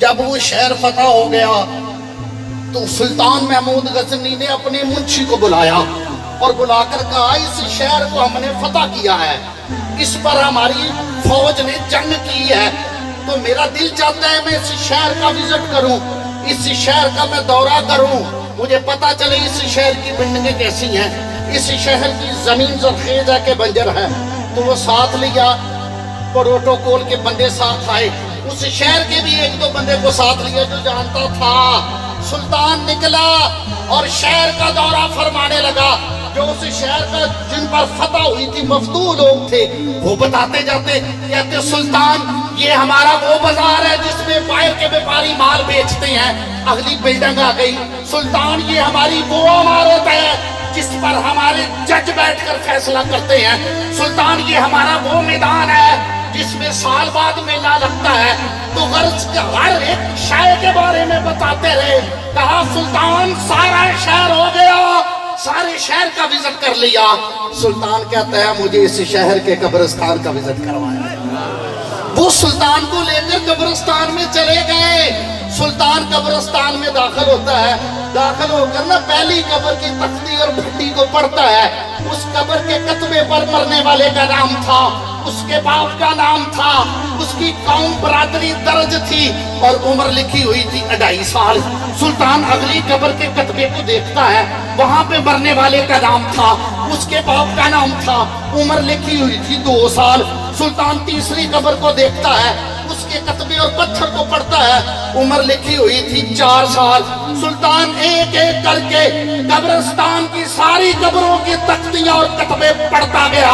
جب وہ شہر فتح ہو گیا تو سلطان محمود غزنی نے اپنے منشی کو بلایا اور بلا کر کہا اس شہر کو ہم نے فتح کیا ہے، اس پر ہماری فوج نے جنگ کی ہے، تو میرا دل چاہتا ہے میں اس شہر کا وزٹ کروں، اس شہر کا میں دورہ کروں، مجھے پتا چلے اس شہر کی بلڈنگیں کیسی ہیں، اس شہر کی زمین زرخیز ہے کہ بنجر ہے۔ تو وہ ساتھ لیا، پروٹوکول کے بندے ساتھ آئے، اس شہر کے بھی ایک دو بندے کو ساتھ لیا جو جانتا تھا۔ سلطان نکلا اور شہر کا دورہ فرمانے لگا، جو اس شہر کا جن پر فتح ہوئی تھی مفتوح لوگ تھے، وہ بتاتے جاتے کہتے سلطان یہ ہمارا وہ بازار ہے جس میں باہر کے بیپاری مال بیچتے ہیں۔ اگلی بلڈنگ آ گئی، سلطان یہ ہماری وہ عمارت ہے جس پر ہمارے جج بیٹھ کر فیصلہ کرتے ہیں۔ سلطان یہ ہمارا وہ میدان ہے جس میں سال بعد میلہ لگتا ہے۔ تو غرض کے ہر ایک شے کے بارے میں بتاتے رہے۔ کہا سلطان سارا شہر ہو گیا، سارے شہر کا وزٹ کر لیا۔ سلطان کہتا ہے مجھے اس شہر کے قبرستان کا وزٹ کروایا۔ وہ سلطان کو لے کر قبرستان میں چلے گئے۔ سلطان قبرستان میں داخل ہوتا ہے، داخل ہو کر پہلی قبر کی تختی اور بھٹی کو پڑھتا ہے۔ اس قبر کے کتبے پر مرنے والے کا نام تھا، اس کے باپ کا نام تھا، اس کی قوم برادری درج تھی اور عمر لکھی ہوئی تھی 2.5 سال۔ سلطان اگلی قبر کے کتبے کو دیکھتا ہے، وہاں پہ مرنے والے کا نام تھا، اس کے باپ کا نام تھا، عمر لکھی ہوئی تھی 2 سال۔ سلطان تیسری قبر کو دیکھتا ہے، اس کے کتبے اور پتھر کو پڑھتا ہے، عمر لکھی ہوئی تھی 4 سال۔ سلطان ایک ایک کر کے قبرستان کی ساری قبروں کی تختیاں اور کتبے پڑھتا گیا۔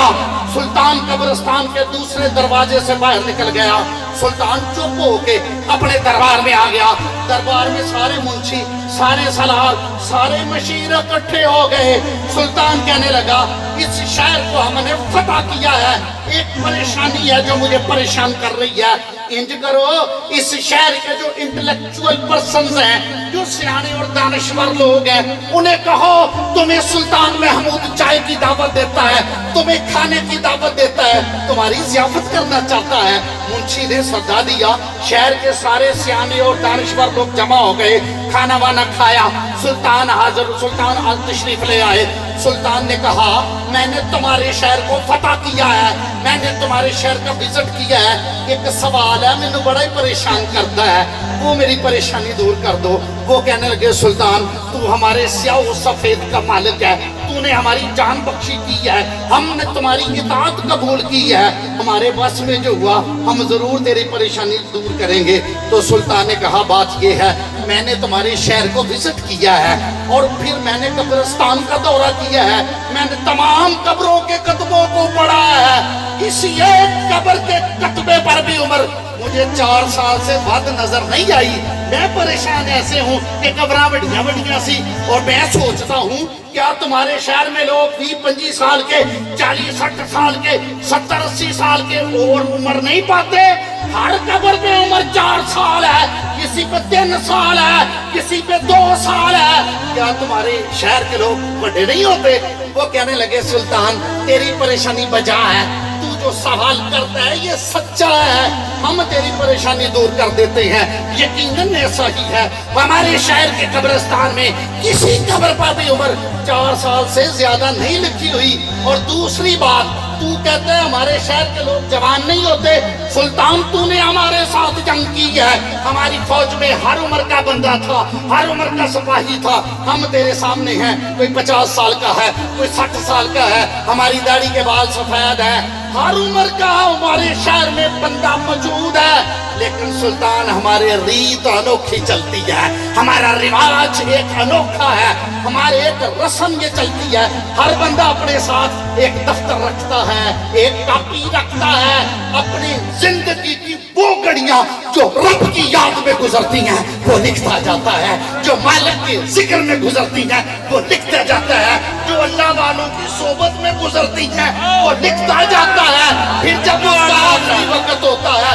سلطان قبرستان کے دوسرے دروازے سے باہر نکل گیا۔ سلطان چپ ہو کے اپنے دربار میں آ گیا۔ دربار میں سارے منشی، سارے سالار، سارے مشیر اکٹھے ہو گئے۔ سلطان کہنے لگا اس شہر کو ہم نے فتح کیا ہے، ایک پریشانی ہے جو مجھے پریشان کر رہی ہے۔ انج کرو اس شہر کے جو انٹلیکچوئل پرسنز ہیں، جو سیانے اور دانشور لوگ ہیں، انہیں کہو تمہیں سلطان محمود چائے کی دعوت دیتا ہے، تمہیں کھانے کی دعوت دیتا ہے، تمہاری ضیافت کرنا چاہتا ہے۔ منشی نے سدا دیا، شہر کے سارے سیانے اور دانشور لوگ جمع ہو گئے، کھانا وانا کھایا۔ سلطان حاضر، سلطان تشریف لے آئے۔ سلطان نے کہا میں نے تمہارے شہر کو فتح کیا ہے، میں نے تمہارے شہر کا وزٹ کیا ہے، ایک سوال ہے مجھے بڑا ہی پریشان کرتا ہے، وہ میری پریشانی دور کر دو۔ وہ کہنے لگے سلطان تو ہمارے سیاہ و سفید کا مالک ہے، تو نے ہماری جان بخشی کی ہے، ہم نے تمہاری اطاعت قبول کی ہے، ہمارے بس میں جو ہوا ہم ضرور تیری پریشانی دور کریں گے۔ تو سلطان نے کہا بات یہ ہے میں نے تمہارے شہر کو وزٹ کیا ہے اور پھر میں نے قبرستان کا دورہ کیا ہے، میں نے تمام قبروں کے کتبوں کو پڑھا ہے، کسی ایک قبر کے کتبے پر بھی عمر مجھے 4 سال سے بعد نظر نہیں آئی۔ میں پریشان ایسے ہوں کہ قبراں بڑیاں بڑیاں سی، اور میں سوچتا ہوں کیا تمہارے شہر میں لوگ 20-25 سال کے، 40-60 سال کے، 70-80 سال کے اور عمر نہیں پاتے؟ ہر قبر پہ عمر 4 سال ہے، کسی پہ 3 سال ہے، کسی پہ 2 سال ہے، کیا تمہارے شہر کے لوگ بڑے نہیں ہوتے؟ وہ کہنے لگے سلطان تیری پریشانی بجا ہے، تو جو سوال کرتا ہے یہ سچا ہے، ہم تیری پریشانی دور کر دیتے ہیں، یقیناً ایسا ہی ہے۔ ہمارے شہر کے قبرستان میں کسی قبر پر بھی عمر 4 سال سے زیادہ نہیں لکھی ہوئی، اور دوسری بات تو کہتا ہے ہمارے شہر کے لوگ جوان نہیں ہوتے۔ سلطان تو نے ہمارے ساتھ جنگ کی ہے، ہماری فوج میں ہر عمر کا بندہ تھا، ہر عمر کا سپاہی تھا، ہم تیرے سامنے ہیں، کوئی 50 سال کا ہے، کوئی 60 سال کا ہے، ہماری داڑھی کے بال سفید ہیں، ہر عمر کا ہمارے شہر میں بندہ موجود ہے، لیکن سلطان ہمارے ریت انوکھی چلتی ہے، ہمارا رواج ایک انوکھا ہے، ہمارے ایک رسم یہ چلتی ہے، ہر بندہ اپنے ساتھ ایک دفتر رکھتا ہے، ایک کاپی رکھتا ہے، اپنی زندگی کی وہ گھڑیاں جو رب کی یاد میں گزرتی ہیں وہ لکھتا جاتا ہے، جو مالک کے ذکر میں گزرتی ہیں وہ لکھتا جاتا ہے، جو اللہ والوں کی صحبت میں گزرتی ہیں وہ لکھتا جاتا ہے۔ پھر جب اس کا آخری وقت ہوتا ہے،